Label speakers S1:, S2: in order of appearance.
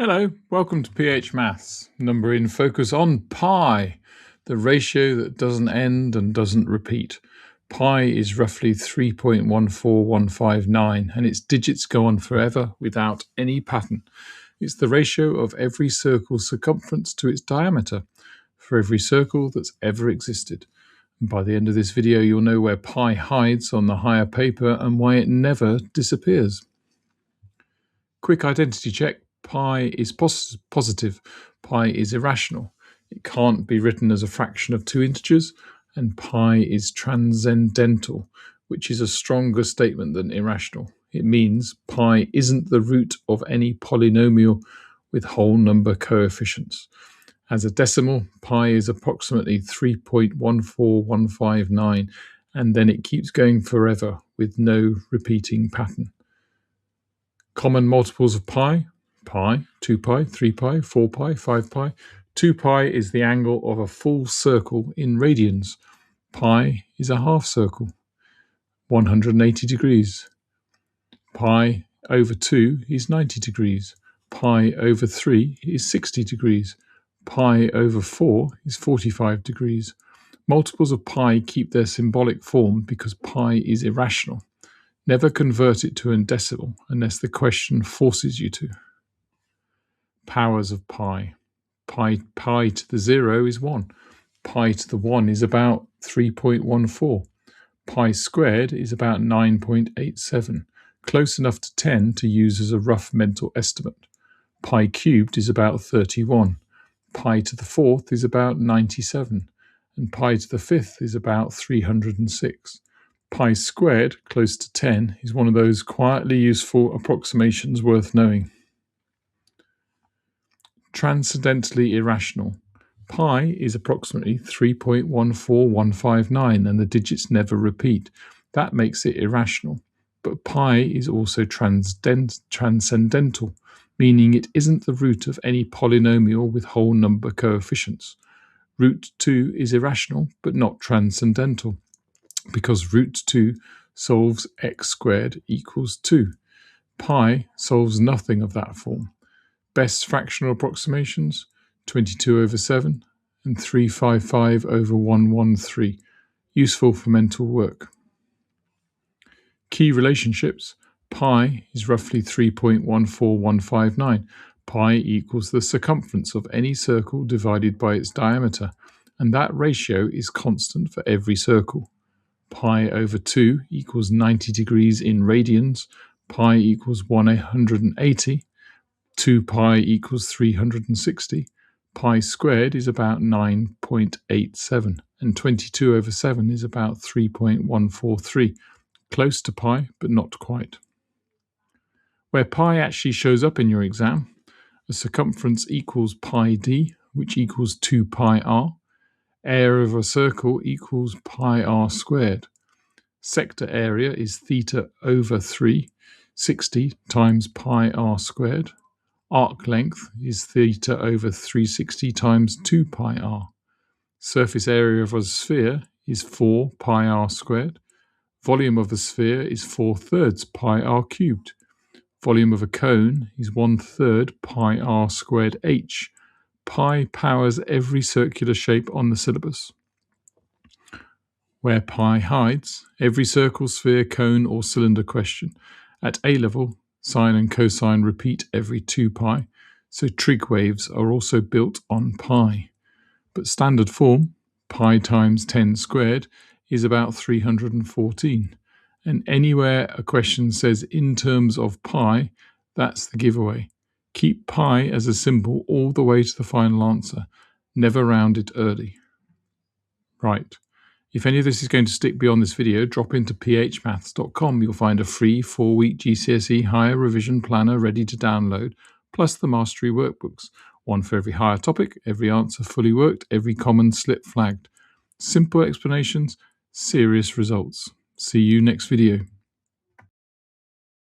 S1: Hello, welcome to PH Maths. Number in focus on pi, the ratio that doesn't end and doesn't repeat. Pi is roughly 3.14159 and its digits go on forever without any pattern. It's the ratio of every circle's circumference to its diameter for every circle that's ever existed. And by the end of this video, you'll know where pi hides on the higher paper and why it never disappears. Quick identity check. Pi is positive. Pi is irrational. It can't be written as a fraction of two integers, and pi is transcendental, which is a stronger statement than irrational. It means pi isn't the root of any polynomial with whole number coefficients. As a decimal, pi is approximately 3.14159, and then it keeps going forever with no repeating pattern. Common multiples of pi: pi, 2 pi, 3 pi, 4 pi, 5 pi. 2 pi is the angle of a full circle in radians. Pi is a half circle, 180 degrees. Pi over 2 is 90 degrees. Pi over 3 is 60 degrees. Pi over 4 is 45 degrees. Multiples of pi keep their symbolic form because pi is irrational. Never convert it to a decimal unless the question forces you to. Powers of pi. Pi to the 0 is 1. Pi to the 1 is about 3.14. Pi squared is about 9.87, close enough to 10 to use as a rough mental estimate. Pi cubed is about 31. Pi to the 4th is about 97. And pi to the 5th is about 306. Pi squared, close to 10, is one of those quietly useful approximations worth knowing. Transcendentally irrational. Pi is approximately 3.14159 and the digits never repeat. That makes it irrational. But pi is also transcendental, meaning it isn't the root of any polynomial with whole number coefficients. Root 2 is irrational, but not transcendental, because root 2 solves x squared equals 2. Pi solves nothing of that form. Best fractional approximations: 22 over 7 and 355 over 113. Useful for mental work. Key relationships: pi is roughly 3.14159. Pi equals the circumference of any circle divided by its diameter, and that ratio is constant for every circle. Pi over 2 equals 90 degrees in radians. Pi equals 180. 2 pi equals 360. Pi squared is about 9.87, and 22 over 7 is about 3.143. Close to pi, but not quite. Where pi actually shows up in your exam: a circumference equals pi d, which equals 2 pi r. Area of a circle equals pi r squared. Sector area is theta over 3, 60 times pi r squared. Arc length is theta over 360 times 2 pi r. Surface area of a sphere is 4 pi r squared. Volume of a sphere is 4/3 pi r cubed. Volume of a cone is 1/3 pi r squared h. Pi powers every circular shape on the syllabus. Where pi hides: every circle, sphere, cone, or cylinder question. At A level, sine and cosine repeat every 2 pi, so trig waves are also built on pi. But standard form, pi times 10 squared, is about 314. And anywhere a question says in terms of pi, that's the giveaway. Keep pi as a symbol all the way to the final answer. Never round it early. Right. If any of this is going to stick beyond this video, drop into phmaths.com. You'll find a free 4-week GCSE Higher revision planner ready to download, plus the mastery workbooks. One for every higher topic, every answer fully worked, every common slip flagged. Simple explanations, serious results. See you next video.